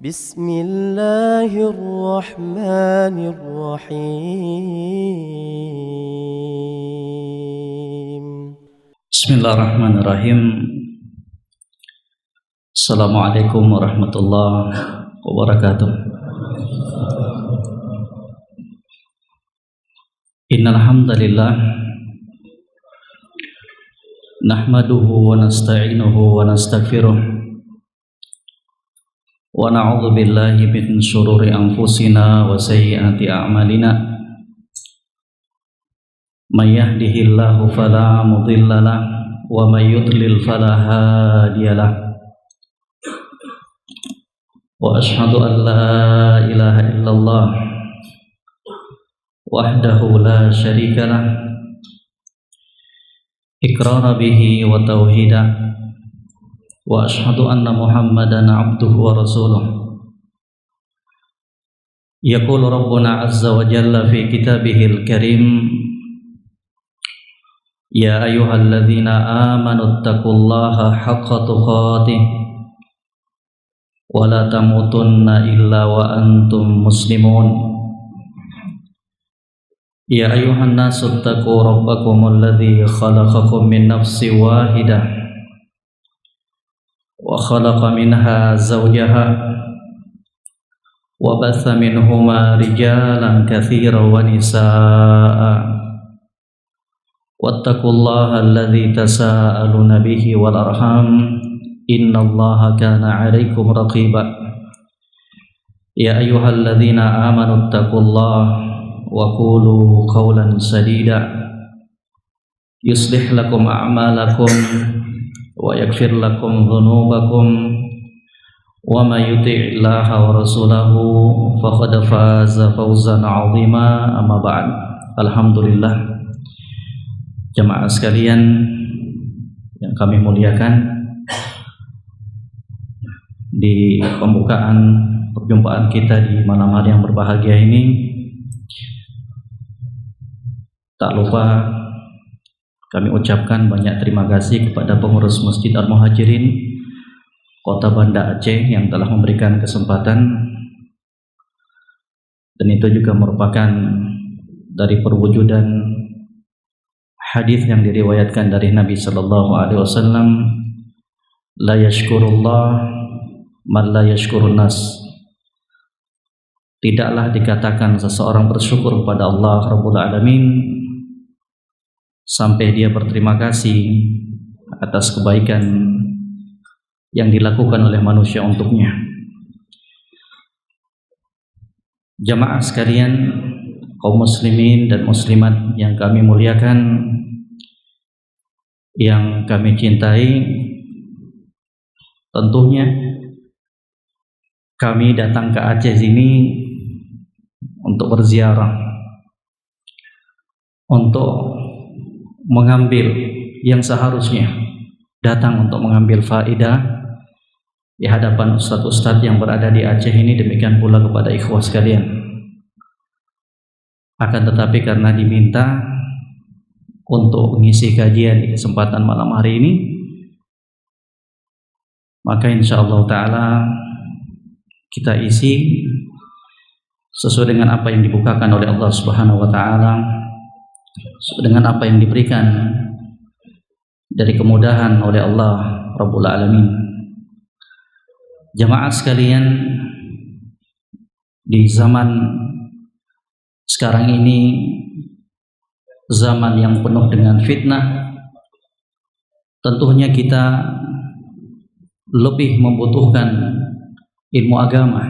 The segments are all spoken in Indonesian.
بسم الله الرحمن الرحيم Bismillahirrahmanirrahim. Assalamualaikum warahmatullahi wabarakatuh. Innal hamdalillah nahmaduhu wa nasta'inuhu wa nastaghfiruh wa na'udzu billahi min shururi anfusina wa sayyiati a'malina. May yahdihillahu fala mudilla lahu wa may yudlil fala hadiya lahu. Wa ashhadu an la ilaha illallah wahdahu la syarika lah iqrara bihi wa tauhida. Wa ashhadu anna Muhammadan abduhu wa rasuluh. Yaqulu rabbuna azza wa jalla fi kitabihil karim, ya ayyuhalladzina amanu taqullaha haqqa tuqatih wa la tamutunna illa wa antum muslimun. Ya ayyuhan nasu taqu rabbakumul ladzi khalaqakum min nafsin wahidah wa khalaqa minha zawjaha wa batha minhuma rijalan katsiran wa nisaa'a. Wattaqullaha alladzi tasaaluna bihi wal arham, innallaha kana 'alaikum raqiba. Ya ayyuhalladzina amanu taqullaha wa qulu qawlan sadida yuslih lakum a'malakum wa yaghfir lakum dhunubakum wa may yuti'illaha wa rasulahu faqad faza fawzan 'azima. Amma ba'd. Alhamdulillah, jamaah sekalian yang kami muliakan, di pembukaan perjumpaan kita di malam hari yang berbahagia ini, tak lupa kami ucapkan banyak terima kasih kepada pengurus Masjid Al-Muhajirin Kota Banda Aceh yang telah memberikan kesempatan, dan itu juga merupakan dari perwujudan hadis yang diriwayatkan dari Nabi sallallahu alaihi wasallam, la yashkurullah man la yashkurun nas. Tidaklah dikatakan seseorang bersyukur kepada Allah Rabbul Alamin sampai dia berterima kasih atas kebaikan yang dilakukan oleh manusia untuknya. Jamaah sekalian, kaum muslimin dan muslimat yang kami muliakan, yang kami cintai, tentunya kami datang ke Aceh ini untuk berziarah, untuk mengambil yang seharusnya datang untuk mengambil faedah di hadapan ustadz-ustadz yang berada di Aceh ini. Demikian pula kepada ikhwah sekalian. Akan tetapi karena diminta untuk mengisi kajian di kesempatan malam hari ini, maka insyaallah ta'ala kita isi sesuai dengan apa yang dibukakan oleh Allah Subhanahu wa ta'ala, sesuai dengan apa yang diberikan dari kemudahan oleh Allah Rabbul Alamin. Jamaah sekalian, di zaman sekarang ini, zaman yang penuh dengan fitnah, tentunya kita lebih membutuhkan ilmu agama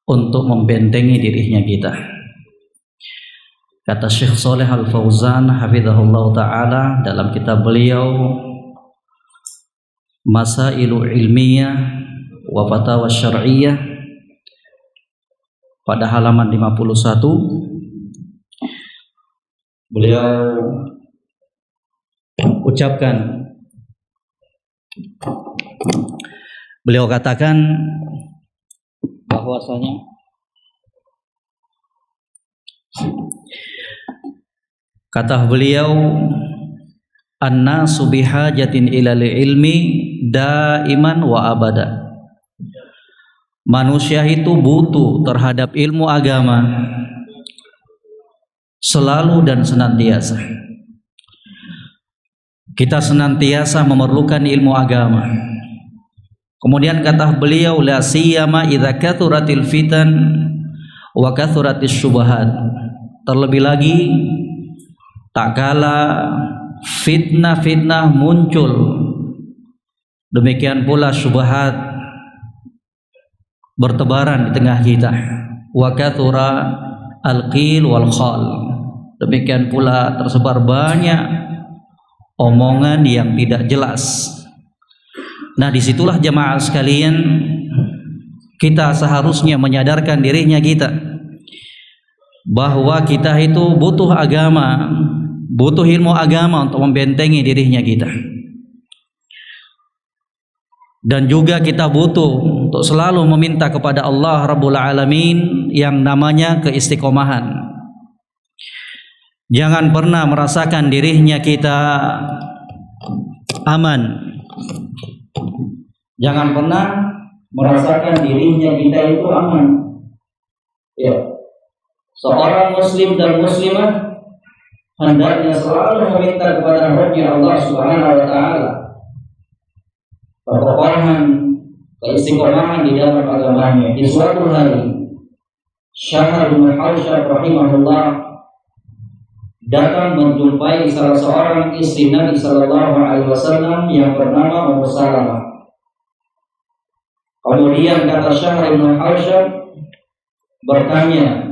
untuk membentengi dirinya kita. Kata Syekh Shalih Al-Fauzan hafizahullah ta'ala dalam kitab beliau Masailu Ilmiyah wa Fatawa Syar'iyyah pada halaman 51, beliau ucapkan, beliau katakan bahwasanya kata beliau, an-nasu bihajatin ilal ilmi daiman wa abada. manusia itu butuh terhadap ilmu agama selalu dan senantiasa. Kita senantiasa memerlukan ilmu agama. Kemudian kata beliau, la siyama idza kathuratil fitan wa kathuratis syubhat. Terlebih lagi tak kala fitnah-fitnah muncul, demikian pula syubhat bertebaran di tengah kita. Wa kathura al-qil wal khal. Demikian pula tersebar banyak omongan yang tidak jelas. Nah, disitulah jemaah sekalian, kita seharusnya menyadarkan dirinya kita bahwa kita itu butuh agama, butuh ilmu agama untuk membentengi dirinya kita. Dan juga kita butuh untuk selalu meminta kepada Allah Rabbul Alamin yang namanya keistiqomahan. Jangan pernah merasakan dirinya kita aman. Jangan pernah merasakan dirinya kita itu aman. Ya. Seorang muslim dan muslimah hendaknya selalu meminta kepada Rabbnya Allah Subhanahu wa taala kekokohan, keistiqomahan di dalam agamanya. Di suatu hari, Syahr bin Hausyab rahimahullah datang menjumpai salah seorang istri Nabi sallallahu alaihi wasallam yang bernama Ummu Salamah. Kemudian kata Syahr bin Hausyab bertanya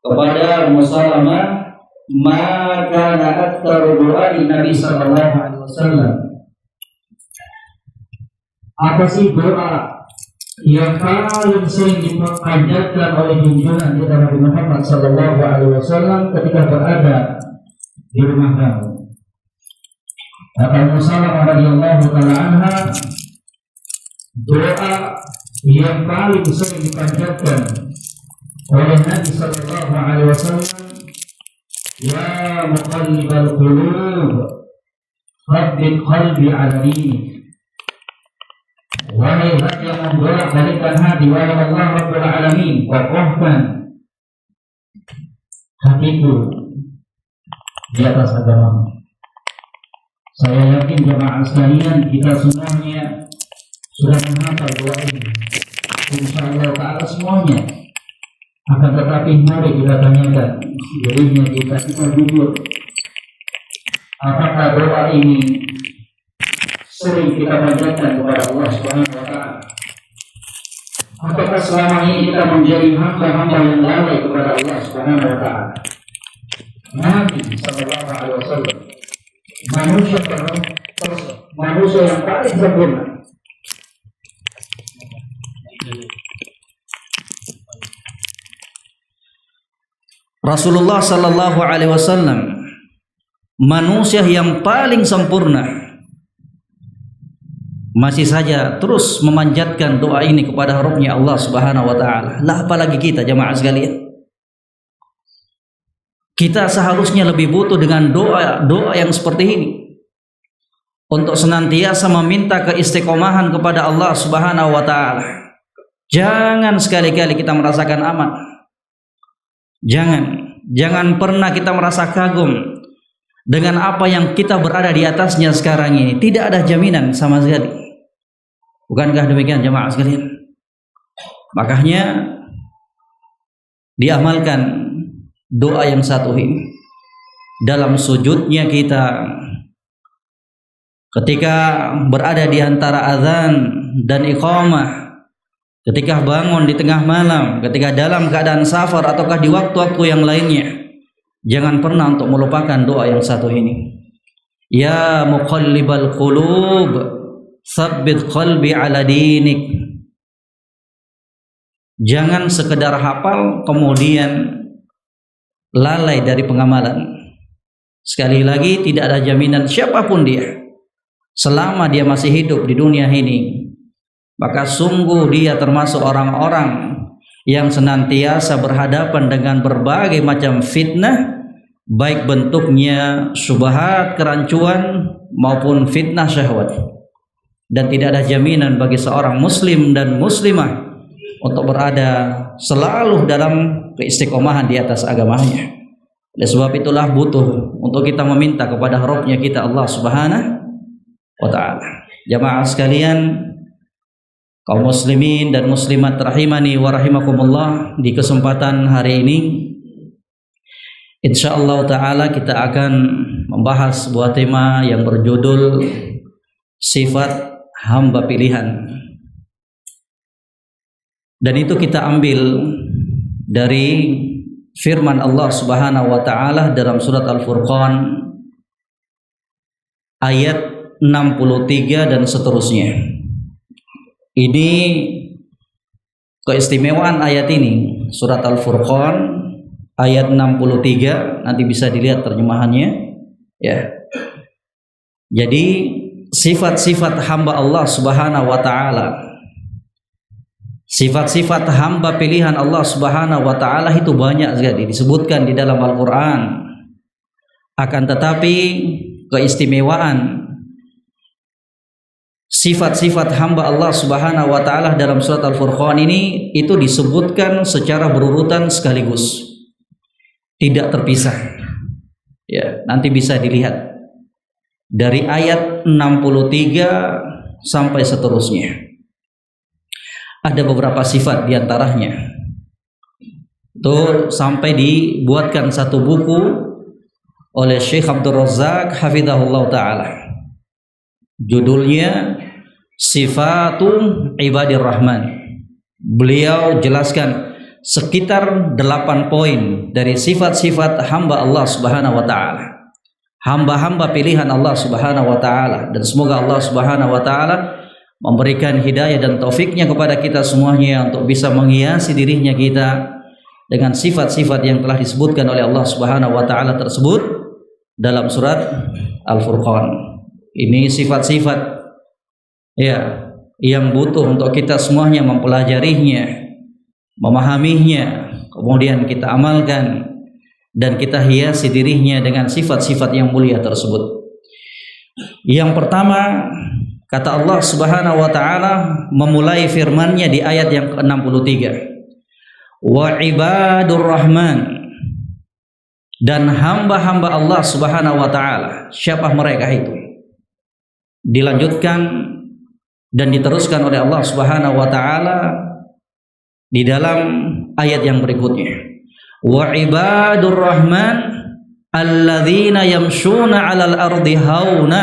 kepada Ummu Salamah, "Ma kana aktsar doa Nabi sallallahu alaihi wasallam?" Apa sih doa yang paling sering dipanjatkan oleh junjungan kita Nabi Muhammad sallallahu alaihi wasallam ketika berada di rumah kamu? Kata Ummu Salamah radhiyallahu taala anha, doa yang paling sering dipanjatkan oleh Nabi sallallahu alaihi wasallam, ya muqallibal qulub tsabbit qalbi ala dinik. Wahai zat yang membolak-balikkan hati, wahai Allah Rabbul Alamin, kokohkan hatiku di atas agama. Saya yakin jemaah sekalian, kita semuanya sudah menghafal doa ini, insyaallah ta'ala semuanya. Akan tetapi mari kita tanyakan dirinya kita jujur, apakah doa ini sering kita panjatkan kepada Allah Subhanahu wa taala? Apakah selama ini kita menjadi hamba-hamba yang lalai kepada Allah Subhanahu wa taala? Nabi sallallahu alaihi wasallam manusia yang paling sempurna. Rasulullah sallallahu alaihi wasallam manusia yang paling sempurna, masih saja terus memanjatkan doa ini kepada Rabbnya Allah Subhanahu wa taala. Lah apalagi kita jemaah sekalian. Kita seharusnya lebih butuh dengan doa yang seperti ini, untuk senantiasa meminta keistiqomahan kepada Allah Subhanahu wa taala. Jangan sekali-kali kita merasakan aman. Jangan pernah kita merasa kagum dengan apa yang kita berada di atasnya sekarang ini. Tidak ada jaminan sama sekali. Bukankah demikian jemaah sekalian? Makanya diamalkan doa yang satu ini dalam sujudnya kita, ketika berada di antara azan dan iqamah, ketika bangun di tengah malam, ketika dalam keadaan safar ataukah di waktu-waktu yang lainnya. Jangan pernah untuk melupakan doa yang satu ini. Ya muqallibal qulub tsabbit qalbi ala dinik. Jangan sekedar hafal kemudian lalai dari pengamalan. Sekali lagi, tidak ada jaminan siapapun dia selama dia masih hidup di dunia ini, maka sungguh dia termasuk orang-orang yang senantiasa berhadapan dengan berbagai macam fitnah, baik bentuknya syubhat, kerancuan maupun fitnah syahwat. dan tidak ada jaminan bagi seorang muslim dan muslimah untuk berada selalu dalam keistiqomahan di atas agamanya. Oleh sebab itulah butuh untuk kita meminta kepada Rabb-nya kita Allah Subhanahu wa taala. Jamaah sekalian, kaum muslimin dan muslimat rahimani wa rahimakumullah, di kesempatan hari ini insyaallah taala kita akan membahas sebuah tema yang berjudul sifat hamba pilihan. Dan itu kita ambil dari firman Allah Subhanahu wa taala dalam surat Al-Furqan ayat 63 dan seterusnya. Ini keistimewaan ayat ini, surat Al-Furqan ayat 63, nanti bisa dilihat terjemahannya ya. Jadi sifat-sifat hamba Allah Subhanahu wa taala, sifat-sifat hamba pilihan Allah Subhanahu wa taala itu banyak sekali disebutkan di dalam Al-Qur'an. Akan tetapi keistimewaan sifat-sifat hamba Allah Subhanahu wa taala dalam surat Al-Furqan ini itu disebutkan secara berurutan sekaligus, tidak terpisah. Ya, nanti bisa dilihat dari ayat 63 sampai seterusnya. Ada beberapa sifat diantaranya itu sampai dibuatkan satu buku oleh Syekh Abdul Razak hafizahullah ta'ala, judulnya Sifatul Ibadir Rahman. Beliau jelaskan sekitar 8 poin dari sifat-sifat hamba Allah Subhanahu wa ta'ala, hamba-hamba pilihan Allah Subhanahu wa ta'ala. Dan semoga Allah Subhanahu wa ta'ala memberikan hidayah dan taufiknya kepada kita semuanya untuk bisa menghiasi dirinya kita dengan sifat-sifat yang telah disebutkan oleh Allah Subhanahu wa taala tersebut dalam surat Al-Furqan. Ini sifat-sifat ya yang butuh untuk kita semuanya mempelajarinya, memahaminya, kemudian kita amalkan dan kita hiasi dirinya dengan sifat-sifat yang mulia tersebut. Yang pertama, kata Allah Subhanahu wa taala memulai firman-Nya di ayat yang ke-63. Wa ibadur rahman, dan hamba-hamba Allah Subhanahu wa taala. Siapa mereka itu? Dilanjutkan dan diteruskan oleh Allah Subhanahu wa taala di dalam ayat yang berikutnya. Wa ibadur rahman alladzina yamshuna 'alal ardi hauna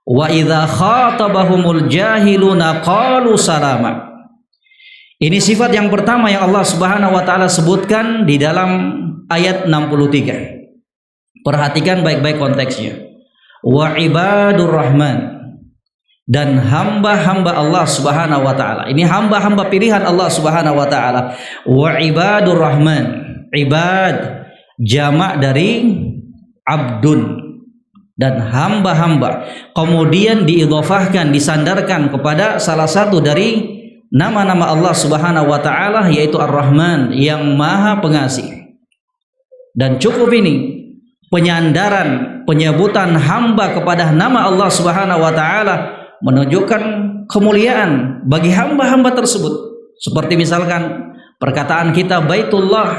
wa idza khatabahumul jahiluna qalu salama. Ini sifat yang pertama yang Allah Subhanahu wa taala sebutkan di dalam ayat 63. Perhatikan baik-baik konteksnya. Wa ibadur rahman, dan hamba-hamba Allah Subhanahu wa taala. Ini hamba-hamba pilihan Allah Subhanahu wa taala. Wa ibadur rahman, ibad jamak dari abdun, dan hamba-hamba kemudian diidhofahkan, disandarkan kepada salah satu dari nama-nama Allah Subhanahu wa taala, yaitu Ar-Rahman, yang Maha Pengasih. Dan cukup ini penyandaran, penyebutan hamba kepada nama Allah Subhanahu wa taala menunjukkan kemuliaan bagi hamba-hamba tersebut. Seperti misalkan perkataan kita Baitullah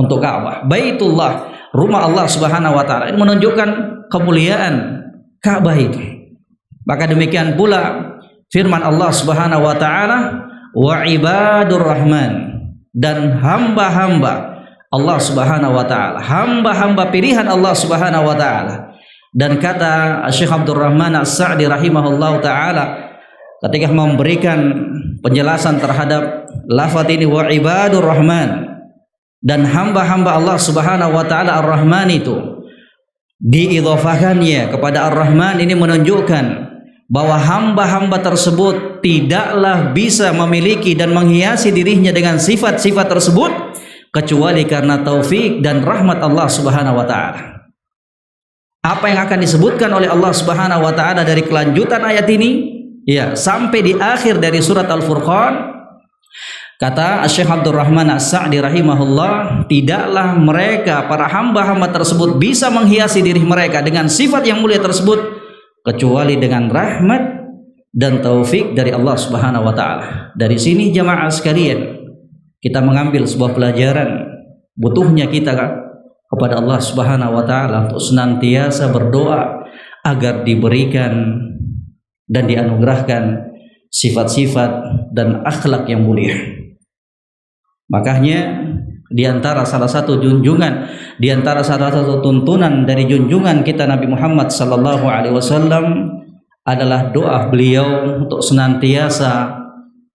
untuk Ka'bah, Baitullah, rumah Allah Subhanahu wa taala, ini menunjukkan kemuliaan Ka'bah itu. Maka demikian pula firman Allah Subhanahu wa taala, wa ibadur rahman, dan hamba-hamba Allah Subhanahu wa taala, hamba-hamba pilihan Allah Subhanahu wa taala. Dan kata Syekh Abdul Rahman As-Sa'di rahimahullahu taala ketika memberikan penjelasan terhadap lafaz ini, wa ibadur rahman, dan hamba-hamba Allah Subhanahu wa taala Ar-Rahman, itu diidhofahkannya kepada Ar-Rahman, ini menunjukkan bahwa hamba-hamba tersebut tidaklah bisa memiliki dan menghiasi dirinya dengan sifat-sifat tersebut kecuali karena taufik dan rahmat Allah Subhanahu wa taala. Apa yang akan disebutkan oleh Allah Subhanahu wa taala dari kelanjutan ayat ini ya sampai di akhir dari surat Al-Furqan, kata Syekh Abdul Rahman As-Sa'di rahimahullah, tidaklah mereka para hamba-hamba tersebut bisa menghiasi diri mereka dengan sifat yang mulia tersebut kecuali dengan rahmat dan taufik dari Allah Subhanahu wa taala. Dari sini jamaah sekalian, kita mengambil sebuah pelajaran butuhnya kita kepada Allah Subhanahu wa taala untuk senantiasa berdoa agar diberikan dan dianugerahkan sifat-sifat dan akhlak yang mulia. Makanya di antara salah satu junjungan, di antara salah satu tuntunan dari junjungan kita Nabi Muhammad sallallahu alaihi wasallam adalah doa beliau untuk senantiasa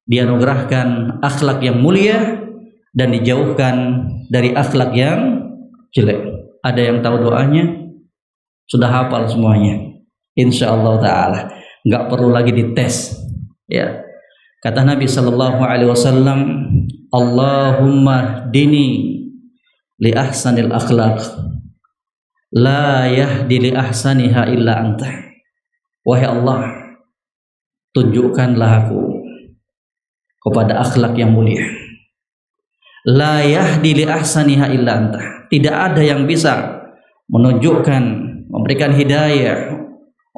dianugerahkan akhlak yang mulia dan dijauhkan dari akhlak yang jelek. Ada yang tahu doanya? Sudah hafal semuanya? Insyaallah taala, enggak perlu lagi dites. Ya. Kata Nabi sallallahu alaihi wasallam, Allahumma dini li ahsanil akhlaq la yahdi li ahsaniha illa anta. Wahai Allah, tunjukkanlah aku kepada akhlak yang mulia. La yahdi li ahsaniha illa anta. Tidak ada yang bisa menunjukkan, memberikan hidayah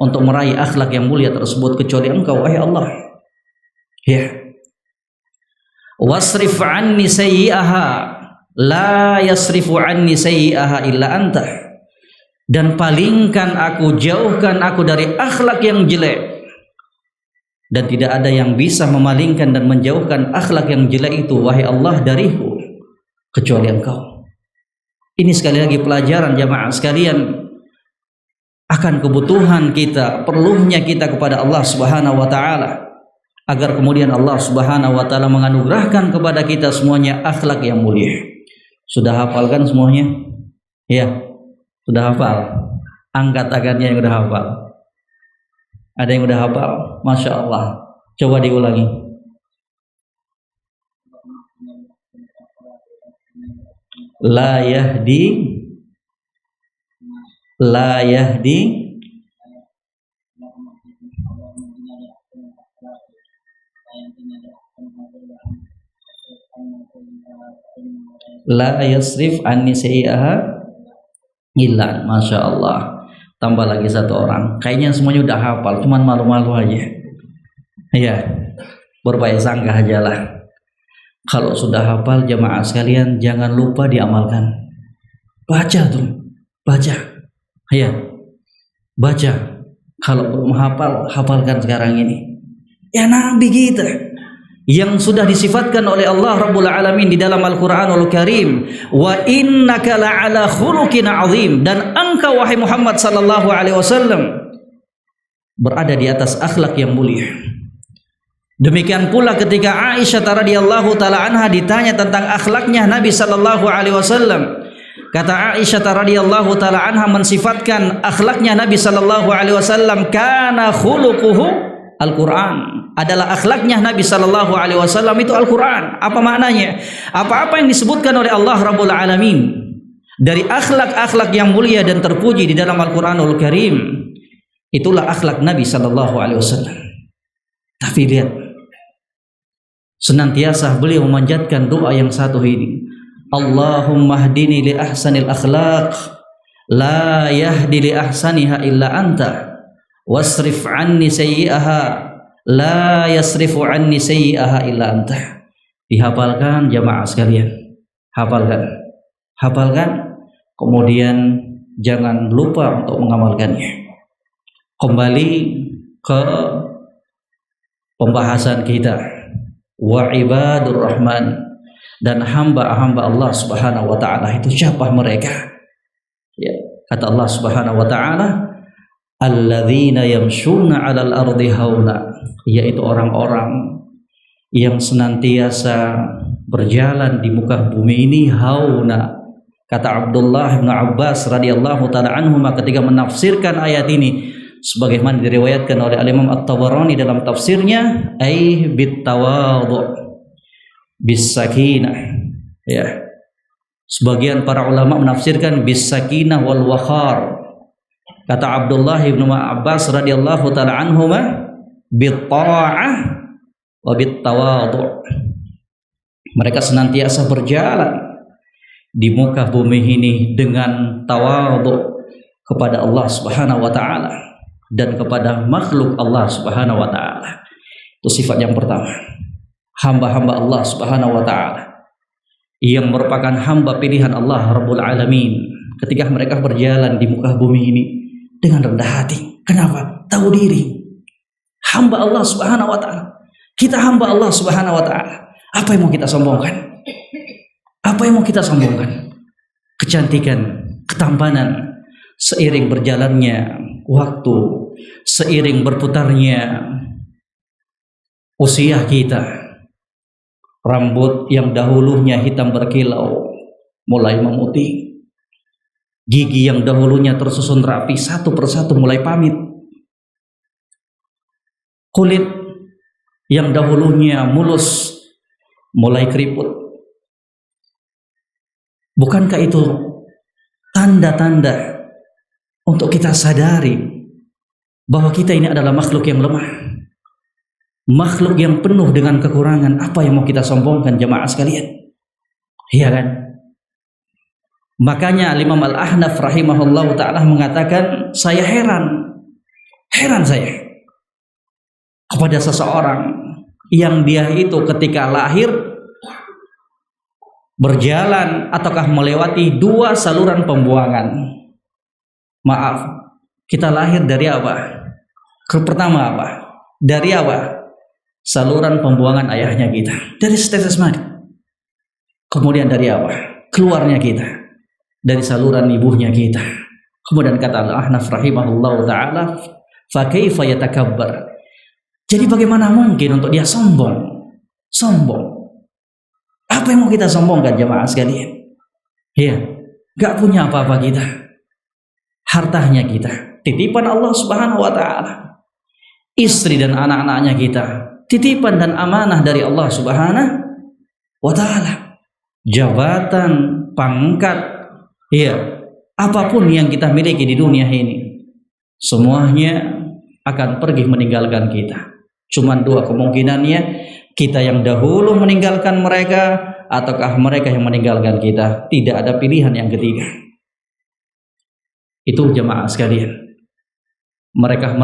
untuk meraih akhlak yang mulia tersebut kecuali Engkau, wahai Allah. Ya. Wasrif anni sayyi'aha la yasrifu anni sayyi'aha illa anta. Dan palingkan aku, jauhkan aku dari akhlak yang jelek, dan tidak ada yang bisa memalingkan dan menjauhkan akhlak yang jelek itu, wahai Allah, dariku kecuali Engkau. Ini sekali lagi pelajaran jamaah sekalian akan kebutuhan kita, perlunya kita kepada Allah Subhanahu wa taala, agar kemudian Allah Subhanahu wa taala menganugerahkan kepada kita semuanya akhlak yang mulia. Sudah hafalkan semuanya? Ya. Sudah hafal? Angkat tangannya yang sudah hafal. Ada yang sudah hafal? Masya Allah. Coba diulangi. La yahdi la yahdi la yasrif anni sayyi'aha illa. Masya Allah. Tambah lagi satu orang. Kayaknya semuanya udah hafal, cuman malu-malu aja. Ya, berbaik sangka aja lah. Kalau sudah hafal jamaah sekalian, jangan lupa diamalkan. Baca tuh, baca. Ya, baca. Kalau belum hafal, hafalkan sekarang ini. Ya Nabi kita yang sudah disifatkan oleh Allah Rabbul Alamin di dalam Al-Quranul Karim, wa innaka la'ala khuluqin azim, dan engkau wahai Muhammad sallallahu alaihi wasallam berada di atas akhlak yang mulia. Demikian pula ketika Aisyah radhiyallahu taala anha ditanya tentang akhlaknya Nabi sallallahu alaihi wasallam, kata Aisyah radhiyallahu taala anha mensifatkan akhlaknya Nabi sallallahu alaihi wasallam, kana khuluquhu Al-Quran. Adalah akhlaknya Nabi sallallahu alaihi wasallam itu Al-Quran. Apa maknanya? Apa-apa yang disebutkan oleh Allah Rabbul Alamin dari akhlak-akhlak yang mulia dan terpuji di dalam Al-Quranul Karim, itulah akhlak Nabi sallallahu alaihi wasallam. Tapi lihat, senantiasa beliau memanjatkan doa yang satu ini, Allahumma hdini li ahsanil akhlaq la yahdi li ahsaniha illa anta wasrif anni sayyi'aha la yasrifu anni sayyi'aha illa anta. Dihafalkan jamaah sekalian, hafalkan, kemudian jangan lupa untuk mengamalkannya. Kembali ke pembahasan kita, wa ibadur rahman, dan hamba-hamba Allah Subhanahu wa taala itu siapa mereka? Ya, kata Allah Subhanahu wa taala, alladzina yamshuna 'alal ardi hauna, yaitu orang-orang yang senantiasa berjalan di muka bumi ini hauna. Kata Abdullah bin Abbas radhiyallahu taala anhu ketika menafsirkan ayat ini, sebagaimana diriwayatkan oleh Imam At-Tabarani dalam tafsirnya, ai bitawadhu bis sakinah. Ya. Sebagian para ulama menafsirkan bis sakinah wal waqar. Kata Abdullah bin Abbas radhiyallahu taala anhuma, bitta'ah wa bittawadhu. Mereka senantiasa berjalan di muka bumi ini dengan tawadhu kepada Allah Subhanahu wa taala, dan kepada makhluk Allah Subhanahu wa taala. Itu sifat yang pertama. Hamba-hamba Allah Subhanahu wa taala yang merupakan hamba pilihan Allah Rabbul Alamin, ketika mereka berjalan di muka bumi ini dengan rendah hati. Kenapa? Tahu diri. Hamba Allah Subhanahu wa taala. Kita hamba Allah Subhanahu wa taala. Apa yang mau kita sombongkan? Apa yang mau kita sombongkan? Kecantikan, ketampanan, seiring berjalannya waktu, seiring berputarnya usia kita, rambut yang dahulunya hitam berkilau mulai memutih, gigi yang dahulunya tersusun rapi satu persatu mulai pamit, kulit yang dahulunya mulus mulai keriput. Bukankah itu tanda-tanda untuk kita sadari bahwa kita ini adalah makhluk yang lemah, makhluk yang penuh dengan kekurangan? Apa yang mau kita sombongkan, jemaah sekalian? Iya kan? Makanya Imam Al-Ahnaf rahimahullah ta'ala mengatakan, saya heran saya kepada seseorang yang dia itu ketika lahir berjalan ataukah melewati dua saluran pembuangan. Maaf, kita lahir dari apa? Pertama apa? Dari apa? Saluran pembuangan ayahnya kita, dari tetes mani. Kemudian dari apa? Keluarnya kita dari saluran ibunya kita. Kemudian kata Al-Ahnaf rahimahullah ta'ala, fa kaifa yatakabbar. Jadi bagaimana mungkin untuk dia sombong? Apa yang mau kita sombongkan, jemaah sekalian? Ya, gak punya apa-apa kita. Hartanya kita titipan Allah Subhanahu wa ta'ala. Istri dan anak-anaknya kita titipan dan amanah dari Allah Subhanahu wa ta'ala. Jabatan, pangkat, ya, apapun yang kita miliki di dunia ini, semuanya akan pergi meninggalkan kita. Cuman dua kemungkinannya, kita yang dahulu meninggalkan mereka ataukah mereka yang meninggalkan kita. Tidak ada pilihan yang ketiga. Itu jemaah sekalian, mereka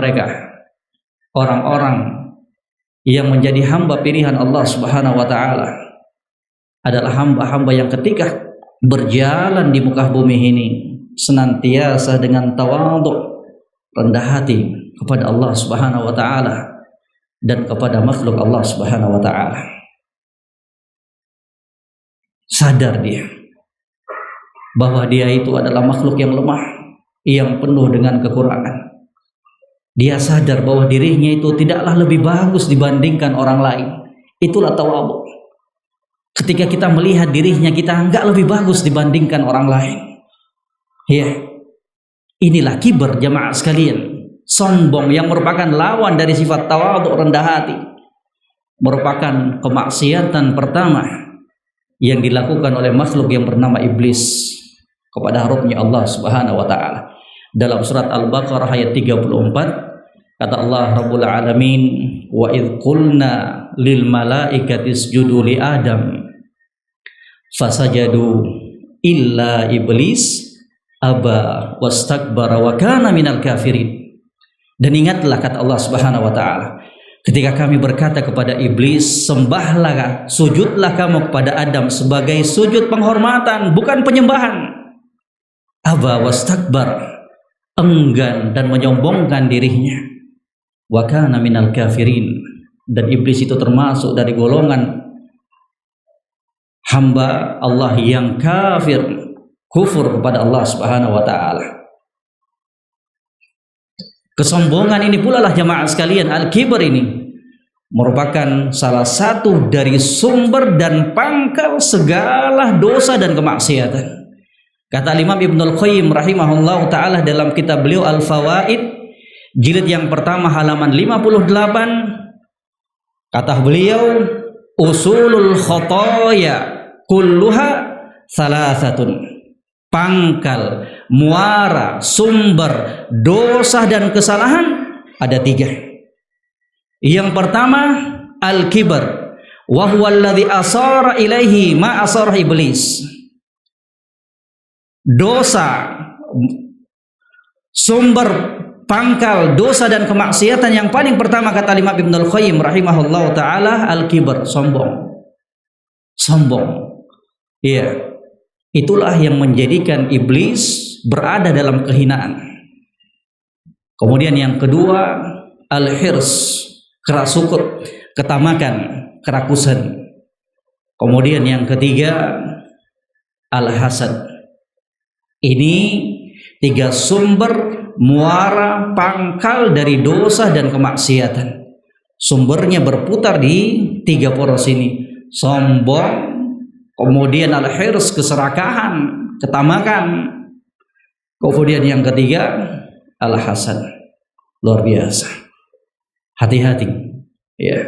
orang-orang yang menjadi hamba pilihan Allah Subhanahu wa ta'ala adalah hamba-hamba yang ketika berjalan di muka bumi ini senantiasa dengan tawadhu, rendah hati kepada Allah Subhanahu wa ta'ala dan kepada makhluk Allah Subhanahu wa ta'ala. Sadar dia bahwa dia itu adalah makhluk yang lemah, yang penuh dengan kekurangan. Dia sadar bahwa dirinya itu tidaklah lebih bagus dibandingkan orang lain. Itulah tawadhu. Ketika kita melihat dirinya, kita enggak lebih bagus dibandingkan orang lain. Ya, inilah kibar, jemaah sekalian. Sombong yang merupakan lawan dari sifat tawadhu, rendah hati, merupakan kemaksiatan pertama yang dilakukan oleh makhluk yang bernama iblis kepada Rabbnya Allah Subhanahu wa ta'ala. Dalam surat Al-Baqarah ayat 34 kata Allah Rabbul Alamin, wa idh qulna lil malaikati isjudu li Adam fasajadu illa iblis aba wastakbara wa kana minal kafirin. Dan ingatlah kata Allah Subhanahu wa ta'ala, ketika kami berkata kepada iblis, sembahlah, sujudlah kamu kepada Adam sebagai sujud penghormatan, bukan penyembahan. Aba wastakbar, enggan dan menyombongkan dirinya. Wa kana minal kafirin, dan iblis itu termasuk dari golongan hamba Allah yang kafir, kufur kepada Allah Subhanahu wa ta'ala. Kesombongan ini pula lah jemaah sekalian, al-kibar ini merupakan salah satu dari sumber dan pangkal segala dosa dan kemaksiatan. Kata Imam Ibnul Qayyim rahimahullah ta'ala dalam kitab beliau Al-Fawaid jilid yang pertama halaman 58, kata beliau, usulul khotoya kulluha salasatun. Pangkal, muara, sumber dosa dan kesalahan ada tiga. Yang pertama al-kibar, wa huwa alladhi asara ilaihi ma asara iblis. Dosa, sumber pangkal dosa dan kemaksiatan yang paling pertama kata Imam Ibnul Qayyim rahimahullah taala al-kibar, sombong. Iya. Itulah yang menjadikan iblis berada dalam kehinaan. Kemudian yang kedua, al-hirs, kerasukut, ketamakan, kerakusan. Kemudian yang ketiga, al-hasad. Ini 3 sumber muara pangkal dari dosa dan kemaksiatan. Sumbernya berputar di 3 poros ini. Sombong, kemudian al-hirs, keserakahan, ketamakan. Kemudian yang ketiga, al-hasad. Luar biasa. Hati-hati, ya.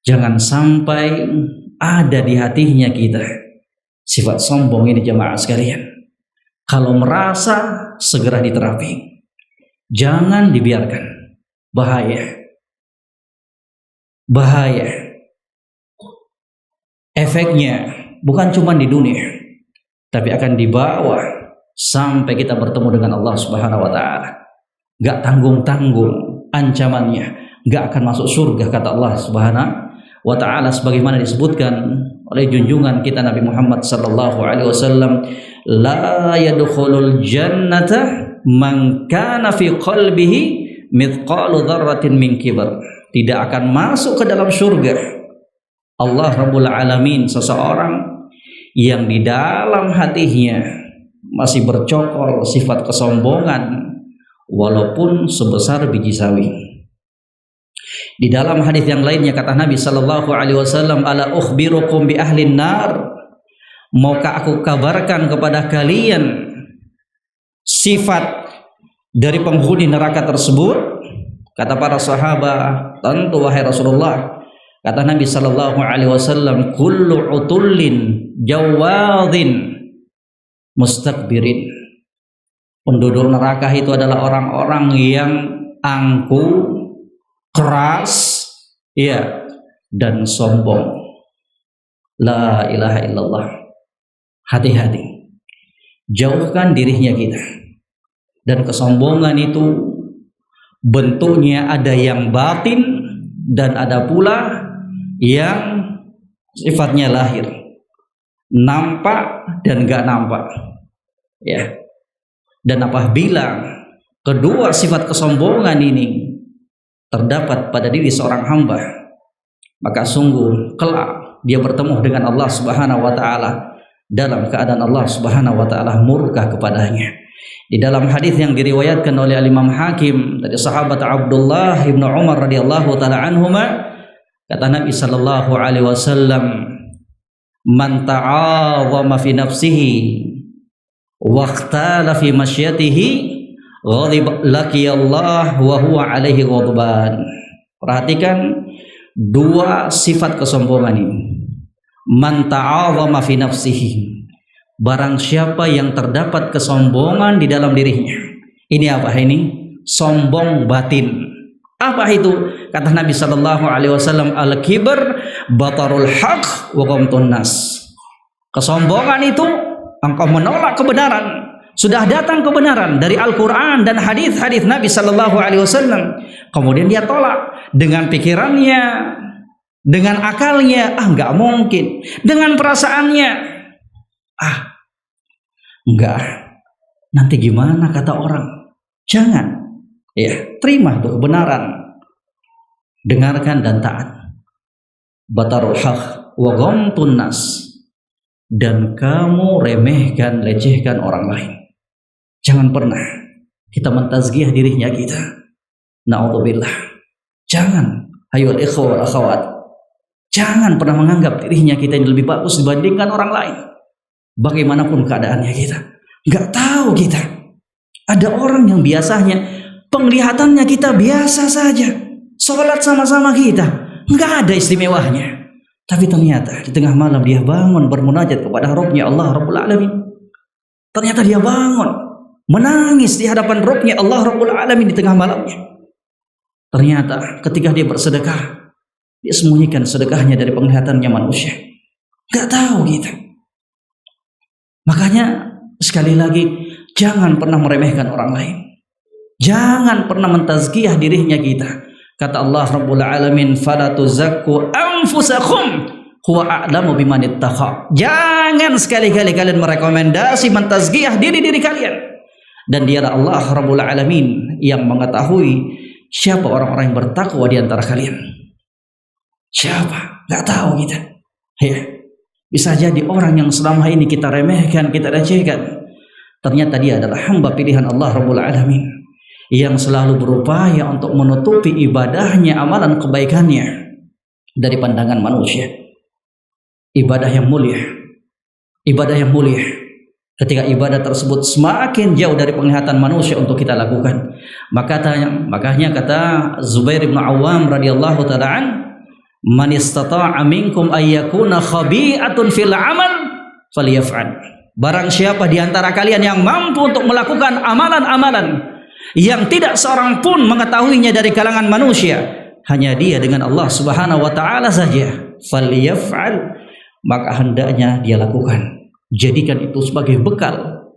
Jangan sampai ada di hatinya kita sifat sombong ini, jemaah sekalian. Kalau merasa, segera diterapi. Jangan dibiarkan. Bahaya. Efeknya bukan cuma di dunia, tapi akan dibawa sampai kita bertemu dengan Allah Subhanahu wa taala. Gak tanggung-tanggung ancamannya, gak akan masuk surga kata Allah Subhanahu wa taala, sebagaimana disebutkan oleh junjungan kita Nabi Muhammad sallallahu alaihi wasallam, la yadkhulul jannata man kana fi qalbihi mithqalu dzarratin min kibar. Tidak akan masuk ke dalam surga Allah Rabbul Alamin seseorang yang di dalam hatinya masih bercokol sifat kesombongan walaupun sebesar biji sawi. Di dalam hadis yang lainnya kata Nabi sallallahu alaihi wasallam, ala ukhbirukum bi ahlin nar, maukah aku kabarkan kepada kalian sifat dari penghuni neraka tersebut? Kata para sahabat, tentu wahai Rasulullah. Kata Nabi sallallahu alaihi wasallam, kullu utullin jawadin mustakbirin. Penduduk neraka itu adalah orang-orang yang angkuh, keras, ya, dan sombong. La ilaha illallah. Hati-hati. Jauhkan dirinya kita. Dan kesombongan itu bentuknya ada yang batin dan ada pula yang sifatnya lahir, nampak dan gak nampak, ya. Dan apabila kedua sifat kesombongan ini terdapat pada diri seorang hamba, maka sungguh kelak dia bertemu dengan Allah Subhanahu wa taala dalam keadaan Allah Subhanahu wa taala murka kepadanya. Di dalam hadis yang diriwayatkan oleh Imam Hakim dari sahabat Abdullah bin Umar radhiyallahu taala anhuma, kata Nabi sallallahu alaihi wasallam, man ta'awama fi nafsihi wa ikhtala fi masyiatihi ghadib laqiyallah wa huwa alaihi ghadban. Perhatikan dua sifat kesombongan ini. Man ta'awama fi nafsihi, barang siapa yang terdapat kesombongan di dalam dirinya. Ini apa ini? Sombong batin. Apa itu? Kata Nabi sallallahu alaihi wasallam, al-kibr batarul haq wa ghamtun nas. Kesombongan itu engkau menolak kebenaran. Sudah datang kebenaran dari Al-Qur'an dan hadis-hadis Nabi sallallahu alaihi wasallam, kemudian dia tolak dengan pikirannya, dengan akalnya, enggak mungkin. Dengan perasaannya, enggak, nanti gimana kata orang. Jangan, ya, terima itu kebenaran, dengarkan dan taat. Batarul haq wa ghamtun nas, dan kamu remehkan, lecehkan orang lain. Jangan pernah kita mentazkiyah dirinya kita. Na'udzubillah. Jangan, hayul ikhwah wal akhawat, jangan pernah menganggap dirinya kita yang lebih bagus dibandingkan orang lain. Bagaimanapun keadaannya kita, nggak tahu kita. Ada orang yang biasanya penglihatannya kita biasa saja, sholat sama-sama kita, nggak ada istimewanya. Tapi ternyata di tengah malam dia bangun bermunajat kepada Rabbnya Allah Rabbul Alamin. Ternyata dia bangun menangis di hadapan Rabbnya Allah Rabbul Alamin di tengah malamnya. Ternyata ketika dia bersedekah, dia sembunyikan sedekahnya dari penglihatannya manusia. Nggak tahu kita. Makanya sekali lagi, jangan pernah meremehkan orang lain. Jangan pernah mentazkiyah dirinya kita. Kata Allah Rabbul Alamin, fala tuzakku anfusakum huwa a'lamu biman ittaqa. Jangan sekali-kali kalian merekomendasi mentazkiyah diri-diri kalian. Dan dialah Allah Rabbul Alamin yang mengetahui siapa orang-orang yang bertakwa di antara kalian. Siapa? Gak tahu kita. Ya. Bisa jadi orang yang selama ini kita remehkan, kita recehkan, ternyata dia adalah hamba pilihan Allah Rabbul Alamin yang selalu berupaya untuk menutupi ibadahnya, amalan kebaikannya dari pandangan manusia. Ibadah yang mulia, ibadah yang mulia. Ketika ibadah tersebut semakin jauh dari penglihatan manusia untuk kita lakukan, makanya kata Zubair bin Awam radhiyallahu ta'ala an, man istata'a minkum ayyakuna khabi'atun fil amal falyaf'al. Barang siapa di antara kalian yang mampu untuk melakukan amalan-amalan yang tidak seorang pun mengetahuinya dari kalangan manusia, hanya dia dengan Allah Subhanahu wa taala saja, falyaf'al, maka hendaknya dia lakukan. Jadikan itu sebagai bekal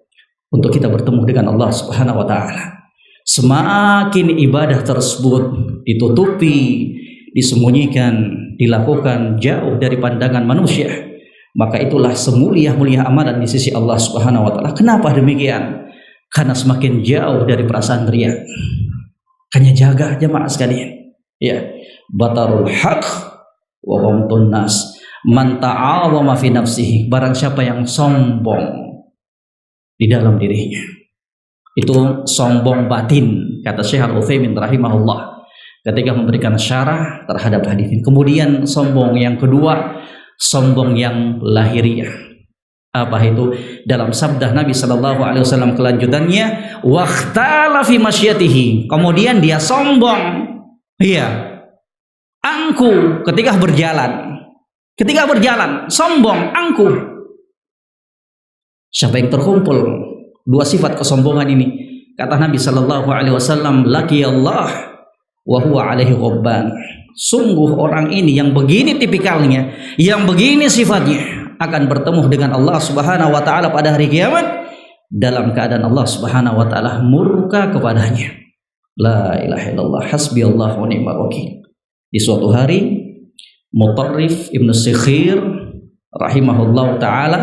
untuk kita bertemu dengan Allah Subhanahu wa taala. Semakin ibadah tersebut ditutupi, disembunyikan, dilakukan jauh dari pandangan manusia, maka itulah semulia-mulia amalan di sisi Allah Subhanahu wa taala. Kenapa demikian? Karena semakin jauh dari perasaan riya. Hanya jaga jemaah sekalian. Ya, batarul haq wa ghamtun nas. Man ta'awama fi nafsihi, barang siapa yang sombong di dalam dirinya, itu sombong batin, kata Syekh Al-Utsaimin rahimahullah ketika memberikan syarah terhadap hadis ini. Kemudian sombong yang kedua, sombong yang lahiriah. Apa itu? Dalam sabda Nabi sallallahu alaihi wasallam kelanjutannya, waqtala fi masyatihi, kemudian dia sombong, iya, angku ketika berjalan. Ketika berjalan, sombong, angkuh. Siapa yang terkumpul dua sifat kesombongan ini? Kata Nabi sallallahu alaihi wasallam, laki Allah wa huwa alaihi ghobban. Sungguh orang ini yang begini tipikalnya, yang begini sifatnya, akan bertemu dengan Allah Subhanahu wa taala pada hari kiamat dalam keadaan Allah Subhanahu wa taala murka kepadanya. La ilaha illallah, hasbiyallahu wa ni'mal wakil. Di suatu hari Mutarrif Ibnu Sikhir rahimahullah ta'ala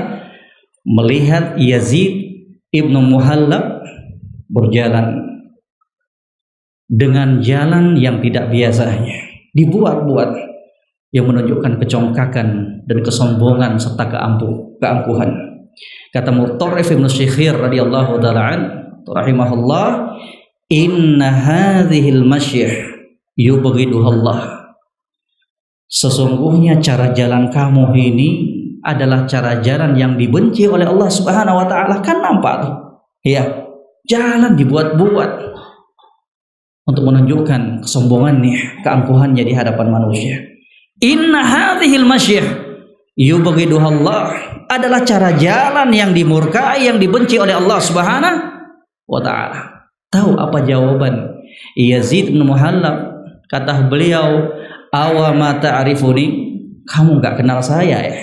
melihat Yazid Ibnu Muhallab berjalan dengan jalan yang tidak biasanya, dibuat-buat, yang menunjukkan kecongkakan dan kesombongan serta keangkuhan. Kata Mutarrif Ibnu Sikhir radhiyallahu ta'ala rahimahullah, inna hadhil masyih yubghiduhallah. Sesungguhnya cara jalan kamu ini adalah cara jalan yang dibenci oleh Allah Subhanahu wa taala. Kan nampak tuh? Ya, jalan dibuat-buat untuk menunjukkan kesombongannya, keangkuhannya di hadapan manusia. Inna hadhil masyih yubghiduhallah, adalah cara jalan yang dimurkai, yang dibenci oleh Allah Subhanahu wa taala. Tahu apa jawaban Yazid bin Muhallab? Kata beliau, awama ta'rifuni, kamu gak kenal saya ya?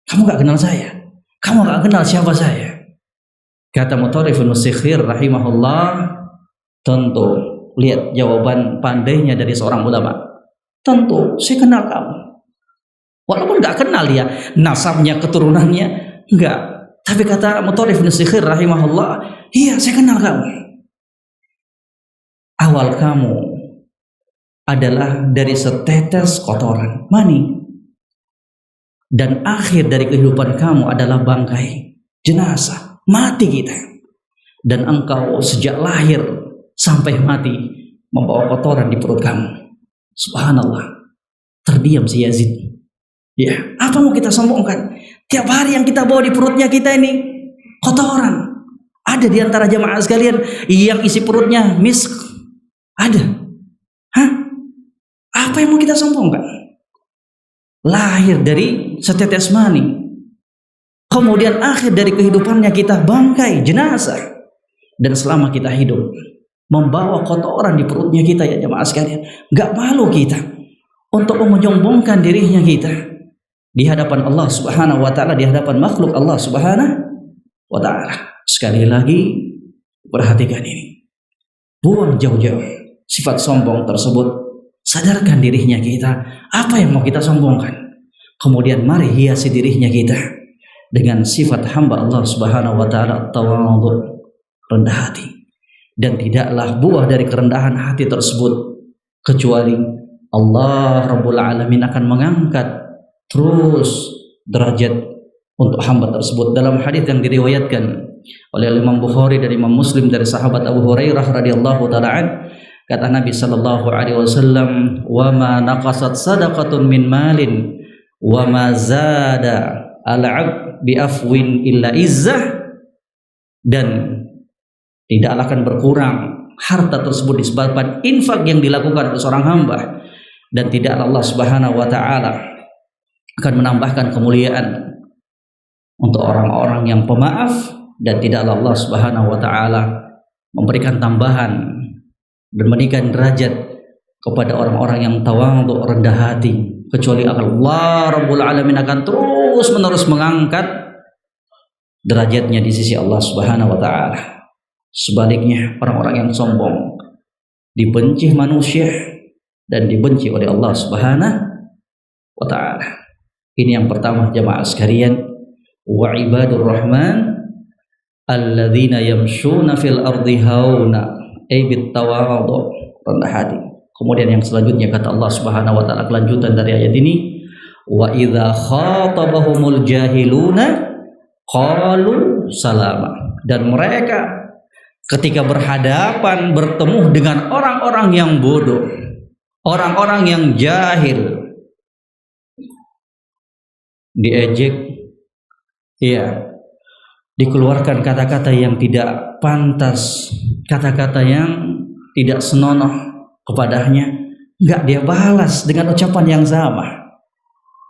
Kamu gak kenal saya? Kamu gak kenal siapa saya? Kata Mutarrif bin Sikhir rahimahullah, tentu, lihat jawaban pandainya dari seorang ulama. Tentu, saya kenal kamu. Walaupun gak kenal ya nasabnya, keturunannya, enggak. Tapi kata Mutarrif bin Sikhir rahimahullah, iya saya kenal kamu. Awal kamu adalah dari setetes kotoran, mani, dan akhir dari kehidupan kamu adalah bangkai, jenazah, mati kita. Dan engkau sejak lahir sampai mati membawa kotoran di perut kamu. Subhanallah. Terdiam si Yazid. Ya, apa mau kita sombongkan? Tiap hari yang kita bawa di perutnya kita ini kotoran. Ada di antara jamaah sekalian yang isi perutnya misk. Ada. Hah? Apa yang mau kita sombongkan? Lahir dari setetes mani, kemudian akhir dari kehidupannya kita bangkai, jenazah. Dan selama kita hidup membawa kotoran di perutnya kita, ya jemaah sekalian, gak malu kita untuk menyombongkan dirinya kita di hadapan Allah Subhanahu wa taala, di hadapan makhluk Allah Subhanahu wa taala. Sekali lagi perhatikan ini. Buang jauh-jauh sifat sombong tersebut. Sadarkan dirinya kita, apa yang mau kita sombongkan. Kemudian mari hiasi dirinya kita dengan sifat hamba Allah Subhanahu wa taala, tawadhu, rendah hati. Dan tidaklah buah dari kerendahan hati tersebut kecuali Allah Rabbul Alamin akan mengangkat terus derajat untuk hamba tersebut. Dalam hadis yang diriwayatkan oleh Imam Bukhari dan Imam Muslim dari sahabat Abu Hurairah radhiyallahu taala an, kata Nabi sallallahu alaihi wasallam, "Wa ma naqasat sadaqatun min malin wa ma zada al-'abd bi afwin illa izzah." Dan tidaklah akan berkurang harta tersebut disebabkan infak yang dilakukan oleh seorang hamba, dan tidak Allah Subhanahu wa taala akan menambahkan kemuliaan untuk orang-orang yang pemaaf, dan tidaklah Allah Subhanahu wa taala memberikan tambahan dan menaikkan derajat kepada orang-orang yang tawadhu, rendah hati, kecuali Allah Rabbul Alamin akan terus menerus mengangkat derajatnya di sisi Allah Subhanahu wa taala. Sebaliknya, orang-orang yang sombong dibenci manusia dan dibenci oleh Allah Subhanahu wa taala. Ini yang pertama jamaah sekalian, wa ibadur rahman alladzina yamshuna fil ardi hauna, ay bit tawadhu, rendah hati. Kemudian yang selanjutnya kata Allah Subhanahu wa taala, kelanjutan dari ayat ini, wa idza khatabahumul jahiluna qalu salama. Dan mereka ketika berhadapan bertemu dengan orang-orang yang bodoh, orang-orang yang jahil, diejek, ya, dikeluarkan kata-kata yang tidak pantas, kata-kata yang tidak senonoh kepadanya, enggak dia balas dengan ucapan yang sama.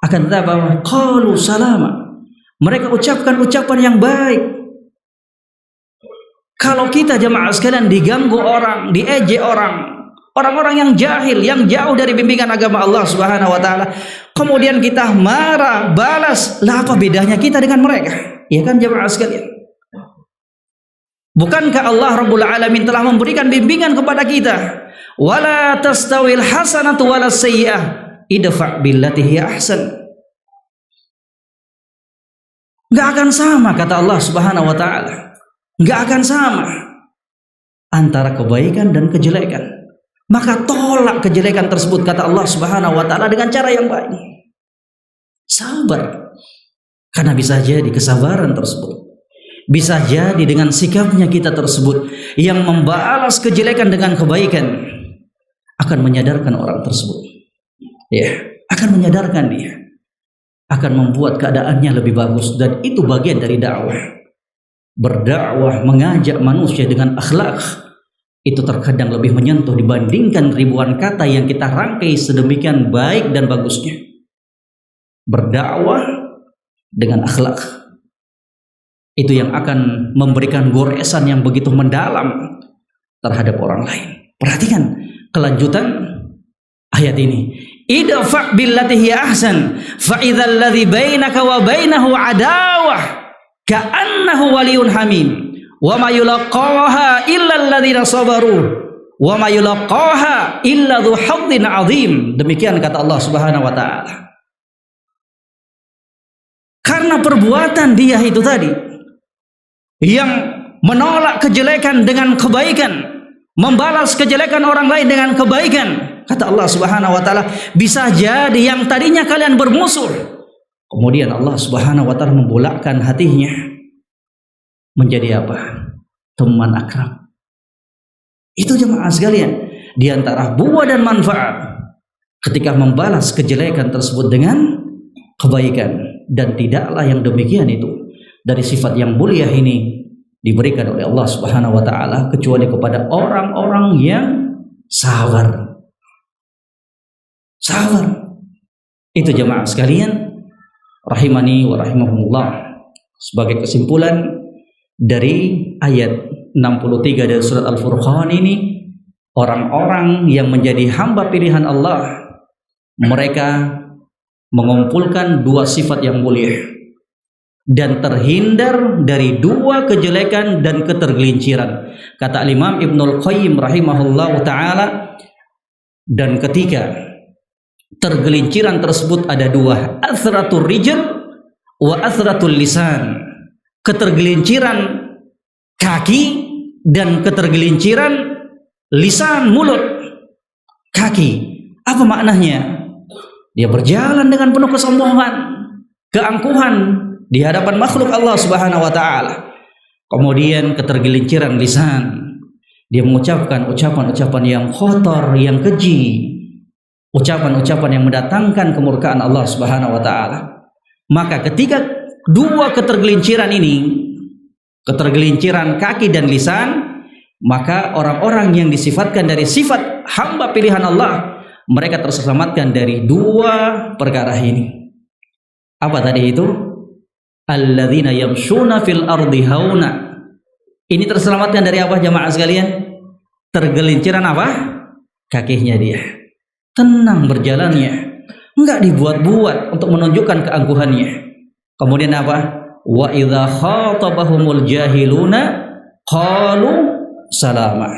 Akan tetapi qalu salama, mereka ucapkan ucapan yang baik. Kalau kita jemaah sekalian diganggu orang, diejek orang, orang-orang yang jahil, yang jauh dari bimbingan agama Allah Subhanahu wa taala, kemudian kita marah, balas, lah apa bedanya kita dengan mereka? Ya kan jemaah sekalian? Bukankah Allah Rabbul Alamin telah memberikan bimbingan kepada kita? Wala tastawil hasanatu wala sayyi'ah, idfa' billati hiya ahsan. Enggak akan sama kata Allah Subhanahu wa taala. Enggak akan sama antara kebaikan dan kejelekan. Maka tolak kejelekan tersebut kata Allah Subhanahu wa taala dengan cara yang baik. Sabar. Karena bisa jadi kesabaran tersebut, bisa jadi dengan sikapnya kita tersebut yang membalas kejelekan dengan kebaikan, akan menyadarkan orang tersebut. Ya, akan menyadarkan dia, akan membuat keadaannya lebih bagus. Dan itu bagian dari dakwah. Berdakwah, mengajak manusia dengan akhlak, itu terkadang lebih menyentuh dibandingkan ribuan kata yang kita rangkai sedemikian baik dan bagusnya. Berdakwah dengan akhlak, itu yang akan memberikan goresan yang begitu mendalam terhadap orang lain. Perhatikan kelanjutan ayat ini. Idfa' billati hiya ahsan fa idzal ladzi bainaka wa bainahu adawah ka'annahu waliyun hamim wa ma yulaqaha illa alladzina sabaru wa ma yulaqaha illa dzu haddin azim. Demikian kata Allah Subhanahu wa taala. Karena perbuatan dia itu tadi yang menolak kejelekan dengan kebaikan, membalas kejelekan orang lain dengan kebaikan, kata Allah Subhanahu wa taala, bisa jadi yang tadinya kalian bermusuh, kemudian Allah Subhanahu wa taala membolakkan hatinya menjadi apa? Teman akrab. Itu jemaah sekalian, di antara buah dan manfaat ketika membalas kejelekan tersebut dengan kebaikan. Dan tidaklah yang demikian itu dari sifat yang mulia ini diberikan oleh Allah Subhanahu wa taala kecuali kepada orang-orang yang sabar. Sabar. Itu jemaah sekalian rahimani wa rahimahumullah. Sebagai kesimpulan dari ayat 63 dari surat Al-Furqan ini, orang-orang yang menjadi hamba pilihan Allah, mereka mengumpulkan dua sifat yang mulia. dan terhindar dari dua kejelekan dan ketergelinciran. Kata Imam Ibnul Qayyim rahimahullahu ta'ala, dan ketika tergelinciran tersebut ada dua, athratul rijl wa athratul lisan. Ketergelinciran kaki dan ketergelinciran lisan, mulut. Kaki, apa maknanya? Dia berjalan dengan penuh kesombongan, keangkuhan di hadapan makhluk Allah Subhanahu wa taala. Kemudian ketergelinciran lisan, dia mengucapkan ucapan-ucapan yang kotor, yang keji, ucapan-ucapan yang mendatangkan kemurkaan Allah Subhanahu wa taala. Maka ketika dua ketergelinciran ini, ketergelinciran kaki dan lisan, maka orang-orang yang disifatkan dari sifat hamba pilihan Allah, mereka terselamatkan dari dua perkara ini. Apa tadi itu? Alladzina yamshuna fil ardi hauna. Ini terselamatkan dari apa jamaah sekalian? Tergelinciran apa? Kakinya dia. Tenang berjalannya, enggak dibuat-buat untuk menunjukkan keangkuhannya. Kemudian apa? Wa idza khatabahumul jahiluna qalu salama.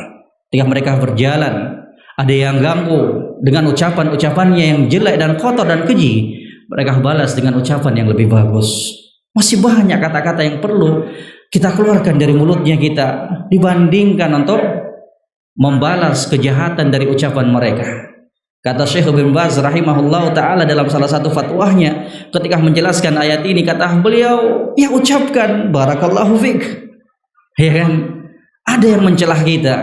Ketika mereka berjalan, ada yang ganggu dengan ucapan-ucapannya yang jelek dan kotor dan keji, mereka balas dengan ucapan yang lebih bagus. Masih banyak kata-kata yang perlu kita keluarkan dari mulutnya kita dibandingkan untuk membalas kejahatan dari ucapan mereka. Kata Syekh bin Baz rahimahullah ta'ala dalam salah satu fatwahnya ketika menjelaskan ayat ini, kata beliau, ya ucapkan barakallahu fik, ya kan? Ada yang mencelah kita,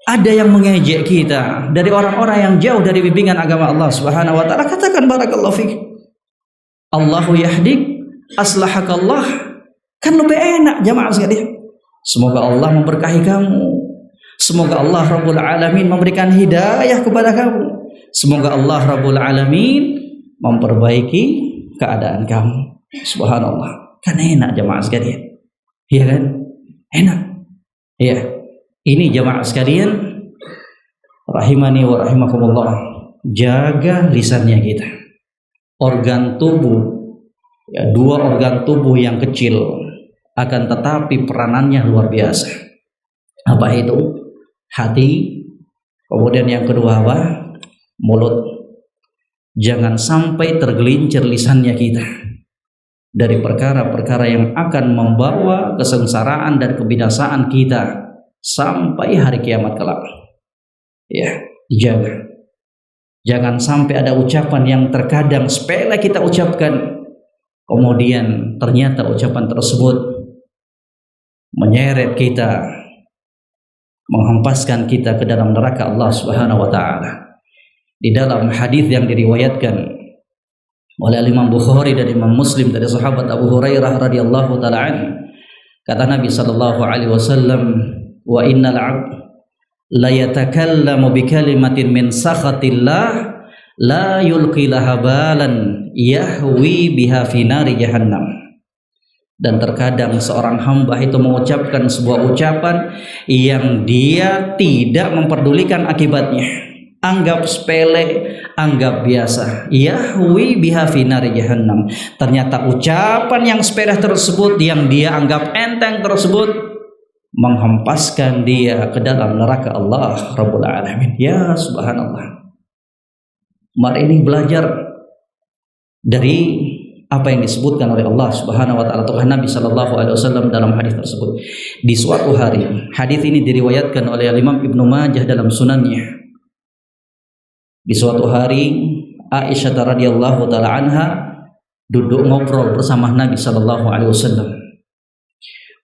ada yang mengejek kita dari orang-orang yang jauh dari bimbingan agama Allah Subhanahu wa taala, katakan barakallahu fik, Allahu yahdik, aslahakallah. Kan lebih enak jamaah sekalian. Semoga Allah memberkahi kamu. Semoga Allah Rabbul Alamin memberikan hidayah kepada kamu. Semoga Allah Rabbul Alamin memperbaiki keadaan kamu. Subhanallah. Kan enak jamaah sekalian. Iya kan? Enak. Iya. Ini jamaah sekalian, rahimani wa rahimakumullah, jaga lisannya kita. Organ tubuh, ya, dua organ tubuh yang kecil, akan tetapi peranannya luar biasa. Apa itu? Hati. Kemudian yang kedua apa? Mulut. Jangan sampai tergelincir lisannya kita dari perkara-perkara yang akan membawa kesengsaraan dan kebinasaan kita sampai hari kiamat kelak. Ya, dijaga. Jangan sampai ada ucapan yang terkadang sepele kita ucapkan, kemudian ternyata ucapan tersebut menyeret kita, menghempaskan kita ke dalam neraka Allah Subhanahu wa taala. Di dalam hadis yang diriwayatkan oleh Imam Bukhari dan Imam Muslim dari sahabat Abu Hurairah radhiyallahu taala anhu, kata Nabi sallallahu alaihi wasallam, wa innal 'abd la yatakallamu bi kalimatin min sakhatillah la yulqi laha balan yahwi biha fi nari jahannam. Dan terkadang seorang hamba itu mengucapkan sebuah ucapan yang dia tidak memperdulikan akibatnya, anggap sepele, anggap biasa. Yahwi biha fi nari jahannam. Ternyata ucapan yang sepele tersebut, yang dia anggap enteng tersebut, menghempaskan dia ke dalam neraka Allah Rabbul Alamin. Ya subhanallah. Mari ini belajar dari apa yang disebutkan oleh Allah Subhanahu wa taala, Tuhan Nabi sallallahu alaihi wasallam dalam hadis tersebut. Di suatu hari, hadis ini diriwayatkan oleh Imam Ibnu Majah dalam sunannya. Di suatu hari, Aisyah radhiyallahu taala anha duduk ngobrol bersama Nabi sallallahu alaihi wasallam.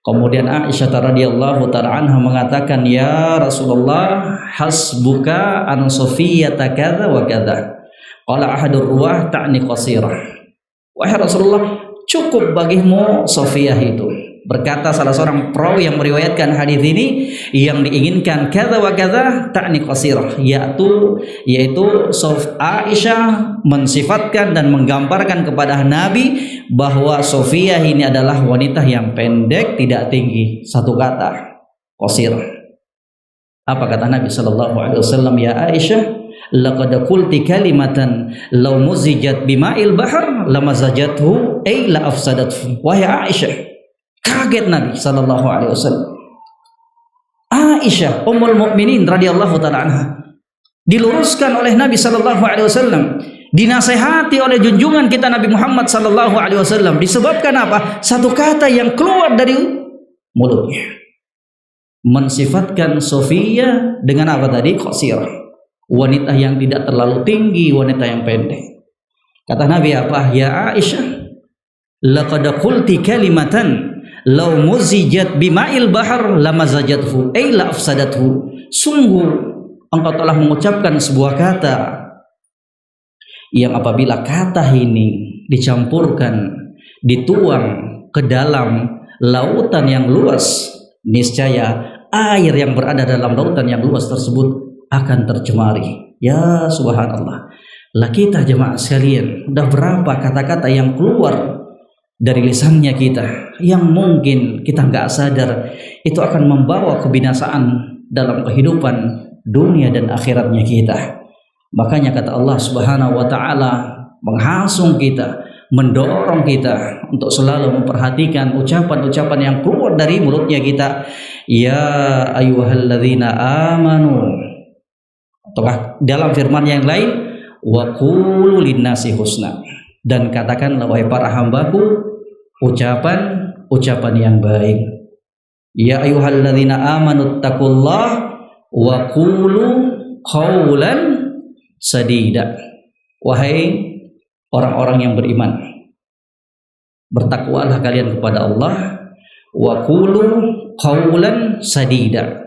Kemudian Aisyah radhiyallahu taala anha mengatakan, "Ya Rasulullah, hasbuka an Safiyata kadza wa kadza." Qala ahadur ruwah ta'ni qasirah. Wahai Rasulullah, cukup bagimu Safiyah itu. Berkata salah seorang perawi yang meriwayatkan hadis ini, yang diinginkan kadza wa kadza ta'ni qasirah, yaitu Aisyah mensifatkan dan menggambarkan kepada Nabi bahwa Safiyah ini adalah wanita yang pendek, tidak tinggi. Satu kata, qasirah. Apa kata Nabi sallallahu alaihi wasallam? Ya Aisyah, laqad qulti kalimatan law muzijat bima'il bahr lamazajathu ay la afsadathu. Wahai Aisyah, kaget Nabi sallallahu alaihi wasallam. Aisyah ummul mukminin radhiyallahu taala anha diluruskan oleh Nabi sallallahu alaihi wasallam, dinasehati oleh junjungan kita Nabi Muhammad sallallahu alaihi wasallam disebabkan apa? Satu kata yang keluar dari mulutnya. Mensifatkan Sofia dengan apa tadi? Qasirah. Wanita yang tidak terlalu tinggi, wanita yang pendek. Kata Nabi apa? Ya Aisyah, laqad qulti kalimatan law muzijat bima'il bahr lamazajathu ay la afsadathu. Sungguh engkau telah mengucapkan sebuah kata yang apabila kata ini dicampurkan, dituang ke dalam lautan yang luas, niscaya air yang berada dalam lautan yang luas tersebut akan tercemari. Ya subhanallah. Lah kita jemaah sekalian, udah berapa kata-kata yang keluar dari lisannya kita yang mungkin kita nggak sadar itu akan membawa kebinasaan dalam kehidupan dunia dan akhiratnya kita. Makanya kata Allah Subhanahu wa taala menghasung kita, mendorong kita untuk selalu memperhatikan ucapan-ucapan yang keluar dari mulutnya kita. Ya ayyuhalladzina amanu. Ataukah dalam firman yang lain, wa qulu linnasi husna. Dan katakanlah wahai para hambaku ucapan yang baik. Ya ayyuhalladzina amanu taqullaha wa qulu qawlan sadida. Wahai orang-orang yang beriman, bertakwalah kalian kepada Allah, wa qulu qawlan sadida,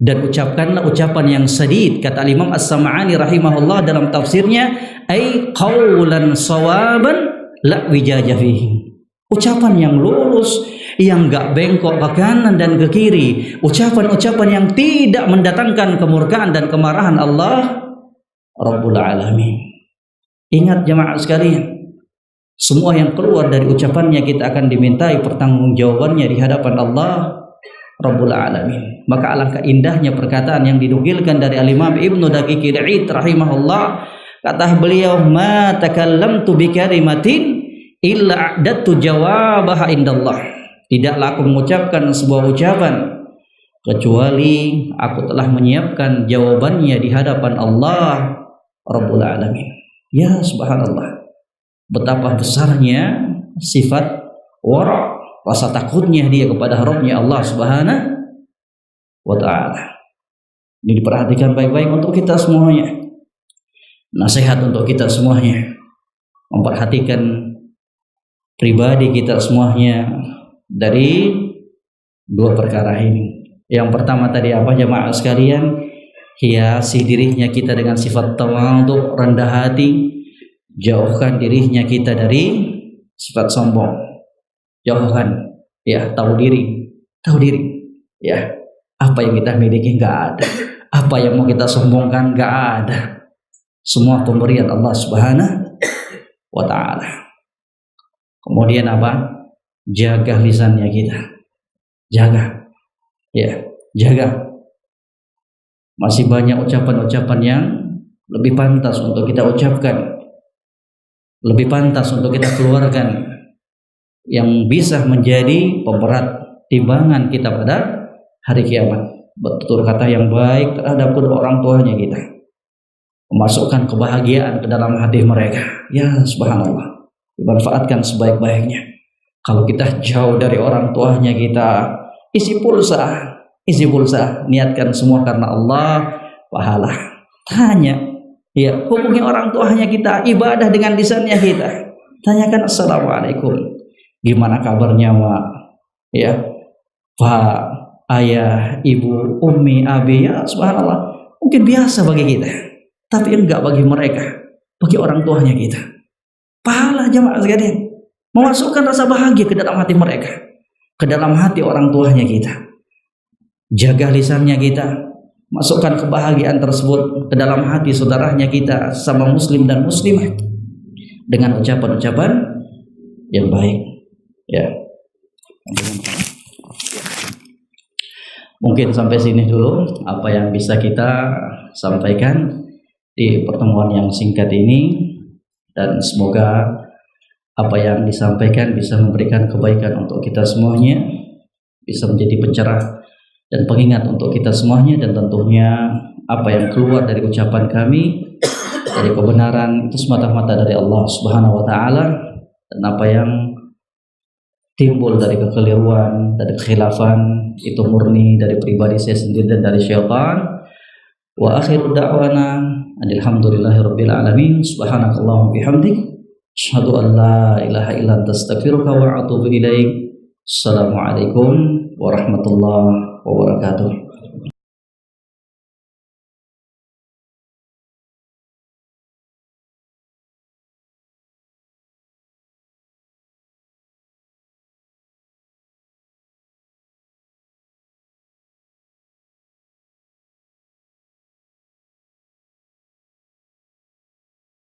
dan ucapkanlah ucapan yang sadid. Kata Imam As-Sam'ani rahimahullah dalam tafsirnya, ai qawlan sawaban la wijaja fihi. Ucapan yang lurus, yang enggak bengkok ke kanan dan ke kiri, ucapan-ucapan yang tidak mendatangkan kemurkaan dan kemarahan Allah Rabbul Alamin. Ingat jemaah sekalian, semua yang keluar dari ucapannya kita akan dimintai pertanggungjawabannya di hadapan Allah Rabbul Alamin. Maka alangkah indahnya perkataan yang dinukilkan dari Al-Imam Ibnu Daqiqil 'Id rahimahullah. Kata beliau, ma takallamtu bi kalimatin illa a'dadtu jawabaha indallah. Tidaklah aku mengucapkan sebuah ucapan kecuali aku telah menyiapkan jawabannya di hadapan Allah Rabbul Alamin. Ya subhanallah, betapa besarnya sifat wara', rasa takutnya dia kepada Rabbnya Allah Subhanahu wa ta'ala. Ini diperhatikan baik-baik untuk kita semuanya. Nasihat untuk kita semuanya, memperhatikan pribadi kita semuanya dari dua perkara ini. Yang pertama tadi apa jemaah sekalian? Hiasi dirinya kita dengan sifat tawadhu, rendah hati. Jauhkan dirinya kita dari sifat sombong. Jauhkan, ya, tahu diri. Ya, apa yang kita miliki nggak ada, apa yang mau kita sombongkan nggak ada. Semua pemberian Allah Subhanahu wa ta'ala. Kemudian apa? Jaga lisannya kita. Jaga. Ya, jaga. Masih banyak ucapan-ucapan yang lebih pantas untuk kita ucapkan, lebih pantas untuk kita keluarkan, yang bisa menjadi pemberat timbangan kita pada hari kiamat. Betul kata yang baik terhadap kedua orang tuanya kita, memasukkan kebahagiaan ke dalam hati mereka. Ya subhanallah, dimanfaatkan sebaik-baiknya. Kalau kita jauh dari orang tuanya kita, isi pulsa, niatkan semua karena Allah, pahala. Tanya, ya, hubungi orang tuanya kita, ibadah dengan lisannya kita. Tanyakan assalamualaikum, gimana kabarnya Mak? Ya, Pak, ayah, ibu, umi, abi, ya subhanallah. Mungkin biasa bagi kita, tapi enggak bagi mereka, bagi orang tuanya kita. Pahala jemaah sekalian, memasukkan rasa bahagia ke dalam hati mereka, ke dalam hati orang tuanya kita. Jaga lisannya kita, masukkan kebahagiaan tersebut ke dalam hati saudaranya kita, sama muslim dan muslimah, dengan ucapan-ucapan yang baik. Ya, mungkin sampai sini dulu apa yang bisa kita sampaikan. di pertemuan yang singkat ini, dan semoga apa yang disampaikan bisa memberikan kebaikan untuk kita semuanya, bisa menjadi pencerah dan pengingat untuk kita semuanya, dan tentunya apa yang keluar dari ucapan kami dari kebenaran itu semata-mata dari Allah Subhanahu wa taala, dan apa yang timbul dari kekeliruan, dari kekhilafan itu murni dari pribadi saya sendiri dan dari syaitan. Wa akhiru da'wana alhamdulillahirabbil alamin. Subhanakallahumma bihamdik asyhadu an la ilaha illa anta astaghfiruka wa atubu ilaik. Assalamualaikum warahmatullahi wabarakatuh.